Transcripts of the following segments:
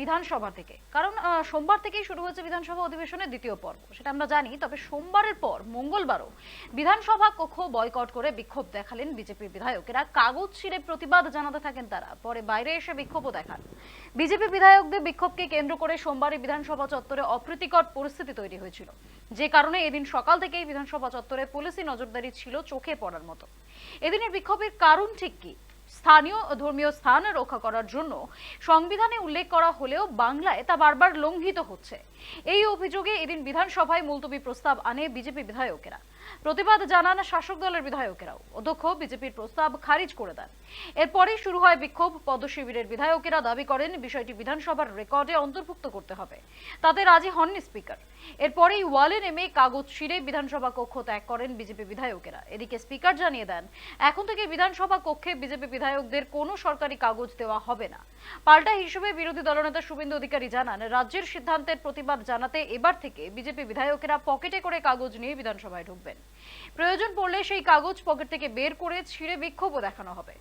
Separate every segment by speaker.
Speaker 1: বিধানসভা থেকে, কারণ সোমবার থেকেই শুরু হয়েছে বিধানসভা অধিবেশনের দ্বিতীয় পর্ব, সেটা আমরা জানি। তবে সোমবারের পর মঙ্গলবারও বিধানসভা কক্ষ বয়কট করে বিক্ষোভ দেখালেন বিজেপির বিধায়কেরা। কাগজ ছিঁড়ে প্রতিবাদ জানাতে থাকেন তারা, পরে বাইরে এসে বিক্ষোভও দেখান। বিজেপি বিধায়কদের বিক্ষোভকে কেন্দ্র করে সোমবারই বিধানসভা চত্বরে অপ্রীতিকর পরিস্থিতি তৈরি হয়েছিল, যে কারণে এদিন সকাল থেকেই বিধানসভা চত্বরে পুলিশি নজরদারি ছিল চোখে পড়ার মতো। এদিনের বিক্ষোভের কারণ ঠিক কি? স্থানীয় ধর্মীয় স্থান রক্ষা করার জন্য সংবিধানে উল্লেখ করা হলেও বাংলায় তা বারবার লঙ্ঘিত হচ্ছে, এই অভিযোগে এদিন বিধানসভায় মুলতবি প্রস্তাব আনে বিজেপি বিধায়কেরা। প্রতিবাদ জানান শাসক দলের বিধায়কেরাও। অধ্যক্ষ বিজেপির প্রস্তাব খারিজ করে দেন। এরপরেই শুরু হয় বিক্ষোভ। পদ্মশিবিরের বিধায়কেরা দাবি করেন বিষয়টি বিধানসভার রেকর্ডে অন্তর্ভুক্ত করতে হবে। তাতে রাজি হননি স্পিকার। এরপরেই ওয়ালে নেমে কাগজ ছিঁড়ে বিধানসভা কক্ষ ত্যাগ করেন বিজেপি বিধায়কেরা। এদিকে স্পিকার জানিয়ে দেন, এখন থেকে বিধানসভা কক্ষে বিজেপি বিধায়কদের কোনো সরকারি কাগজ দেওয়া হবে না। পাল্টা হিসেবে বিরোধী দলনেতা শুভেন্দু অধিকারী জানান, রাজ্যের সিদ্ধান্তের প্রতিবাদ জানাতে এবার থেকে বিজেপি বিধায়কেরা পকেটে করে কাগজ নিয়ে বিধানসভায় ঢুকবেন। প্রয়োজন পড়লে সেই কাগজ পকেট থেকে বের করে ছিঁড়ে বিক্ষোভও দেখানো হবে।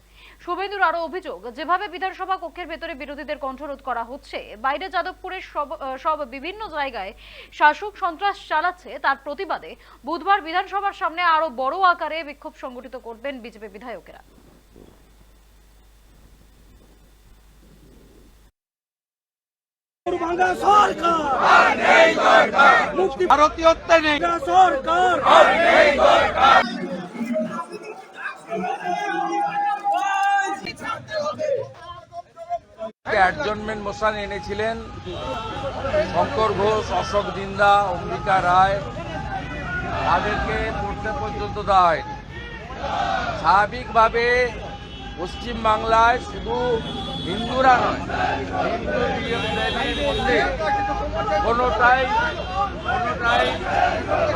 Speaker 1: শুভেন্দুর আরো অভিযোগ, যেভাবে বিধানসভা কক্ষের ভেতরে বিরোধীদের কণ্ঠরোধ করা হচ্ছে, বাইরে যাদবপুরের সব বিভিন্ন জায়গায় শাসক সন্ত্রাস চালাচ্ছে, তার প্রতিবাদে বুধবার বিধানসভার সামনে আরো বড় আকারে বিক্ষোভ সংগঠিত করবেন বিজেপি বিধায়কেরা।
Speaker 2: অ্যাডজনমেন্ট মোশন এনেছিলেন শঙ্কর ঘোষ, অশোক দিন্দা, অম্বিকা রায়, তাদেরকে পড়তে পর্যন্ত দেওয়া হয়নি। স্বাভাবিকভাবে পশ্চিমবাংলায় শুধু হিন্দুরা নয়, হিন্দু দেবীর মন্দির কোনোটাই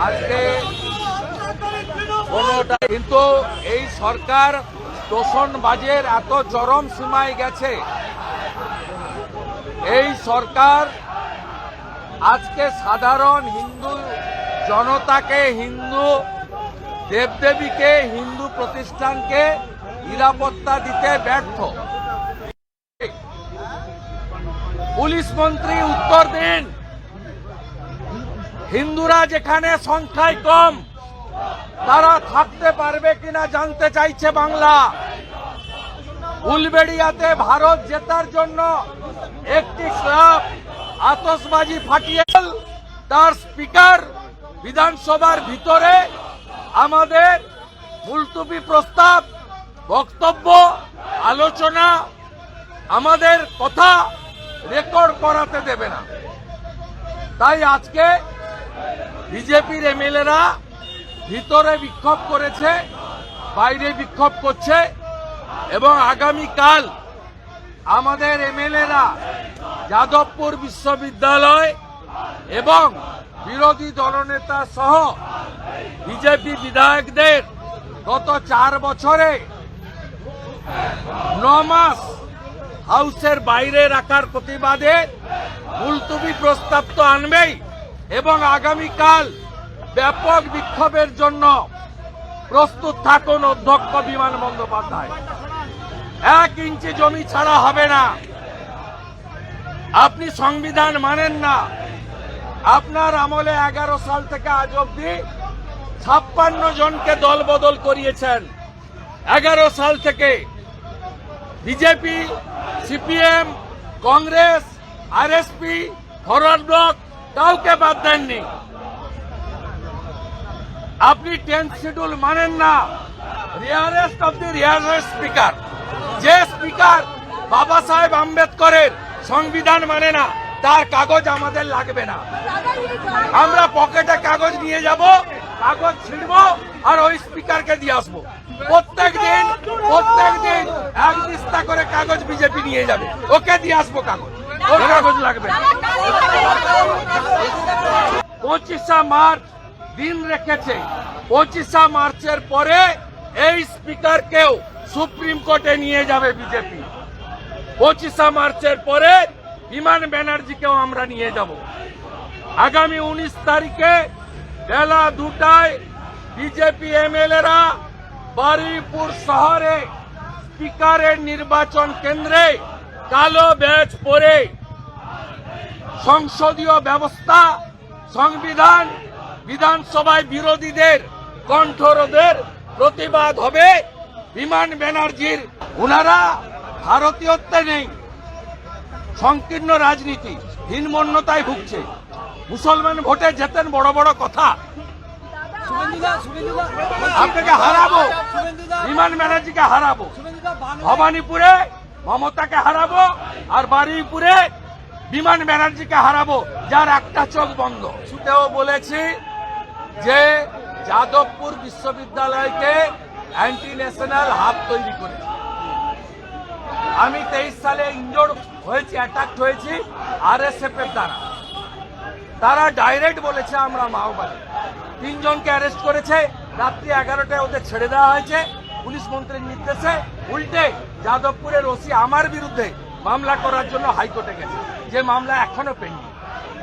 Speaker 2: আজকে কিন্তু এই সরকার তোষণবাজের এত চরম সীমায় গেছে। এই সরকার আজকে সাধারণ হিন্দু জনতাকে, হিন্দু দেবদেবীকে, হিন্দু প্রতিষ্ঠানকে নিরাপত্তা দিতে ব্যর্থ। পুলিশ মন্ত্রী উত্তর দিন, হিন্দুরা যেখানে সংখ্যায় কম তারা থাকতে পারবে কিনা জানতে চাইছে বাংলা। উলবেড়িয়াতে ভারত জেতার জন্য একটি ক্লাব আতশবাজি ফাটিয়ে তার স্পিকার বিধানসভার ভিতরে আমাদের মুলতবি প্রস্তাব, বক্তব্য, আলোচনা, আমাদের কথা রেকর্ড করাতে দেবে না। তাই আজকে বিজেপির এমএলএরা ভিতরে বিক্ষোভ করেছে, বাইরে বিক্ষোভ করছে এবং আগামীকাল আমাদের এমএলএরা যাদবপুর বিশ্ববিদ্যালয় এবং বিরোধী দলনেতা সহ বিজেপি বিধায়কদের গত 4 বছরে 9 মাস হাউসের বাইরে রাখার প্রতিবাদে মুলতবি প্রস্তাব তো আনবেই এবং আগামীকাল ব্যাপক বিক্ষোভের জন্য প্রস্তুত থাকুন অধ্যক্ষ বিমান বন্দ্যোপাধ্যায়। 1 ইঞ্চি জমি ছাড়া হবে না। আপনি সংবিধান মানেন না। আপনার আমলে 11 সাল থেকে আজ অব্দি 56 জনকে দল বদল করিয়েছেন। 11 সাল থেকে BJP, CPM, Congress, RSP, forward block কাউকে বাদ দেননি। আপনি 10th শিডিউল মানেন না। Rarest of the rarest speaker, যে স্পিকার বাবা সাহেব আম্বেদকরের সংবিধান মানে না, তার কাগজ আমাদের লাগবে না। আমরা পকেটে কাগজ নিয়ে যাব, কাগজ ছিঁড়ব আর ওই স্পিকারকে দিয়ে আসবো। প্রত্যেক দিন 1 দিস্তা করে কাগজ বিজেপি নিয়ে যাবে, ওকে দিয়ে আসবো কাগজ, ওর কাগজ লাগবে। 25 মার্চ দিন রেখেছে। 25 মার্চের পরে এই স্পিকারকেও সুপ্রিম কোর্টে নিয়ে যাবে বিজেপি। 25 মার্চের পরে বিমান ব্যানার্জিকেও আমরা নিয়ে যাব। আগামী 19 তারিখে বেলা 2টায় বিজেপি এমএলএরা বারুইপুর শহরে স্পিকারের নির্বাচন কেন্দ্রে কালো ব্যাজ পরে সংসদীয় ব্যবস্থা, সংবিধান, বিধানসভায় বিরোধীদের কণ্ঠরোধের প্রতিবাদ হবে বিমান ব্যানার্জির। ওনারা ভারতীয়ত্বে নেই, সংকীর্ণ রাজনীতি, হীনমন্যতায় ভুগছে। মুসলমান ভোটে জেতেন বড় বড় কথা, আপনাকে হারাবো, বিমান ব্যানার্জিকে হারাবো, ভবানীপুরে মমতাকে হারাবো, আর বারুইপুরে বিমান ব্যানার্জিকে হারাবো, যার একটা চোখ বন্ধ। শুতেও বলেছি যে যাদবপুর বিশ্ববিদ্যালয়কে অ্যান্টি ন্যাশনাল হাব তৈরি করেছে। আমি 23 সালে ইনজোর্ড হয়েছি, অ্যাটাক হয়েছি আরএসএফ এর দ্বারা। তারা ডাইরেক্ট বলেছে আমরা মাওবাদী। 3 জনকে অ্যারেস্ট করেছে, রাত্রি 11টায় ওদের ছেড়ে দেওয়া হয়েছে পুলিশ মন্ত্রীর নির্দেশে। উল্টে যাদবপুরের ওসি আমার বিরুদ্ধে মামলা করার জন্য হাইকোর্টে গেছে, যে মামলা এখনো পেন্ডিং।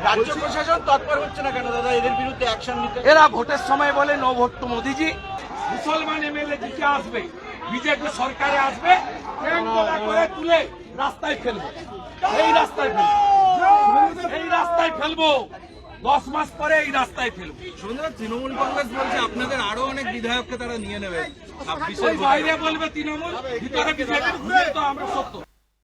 Speaker 3: রাজ্য প্রশাসন তৎপর হচ্ছে না কেন দাদা এদের বিরুদ্ধে অ্যাকশন নিতে?
Speaker 2: এরা ভোটের সময় বলে নো ভোট টু মোদিজি। মুসলমান এমএলএ জিতে আসবে, বিজেপি সরকারে আসবে, ট্যাঙ্কলা করে তুলে রাস্তায় ফেলবো, এই রাস্তায় ফেলবো, এই রাস্তায় ফেলবো, 10 মাস পরে এই রাস্তায় ফেলবো।
Speaker 3: শুনুন, তৃণমূল কংগ্রেস বলছে আপনাদের আরো অনেক বিধায়ককে তারা নিয়ে নেবে।
Speaker 2: ওই বাইরে বলবে তৃণমূল, ভিতরে বিজেপি, তো আমরা সত্য।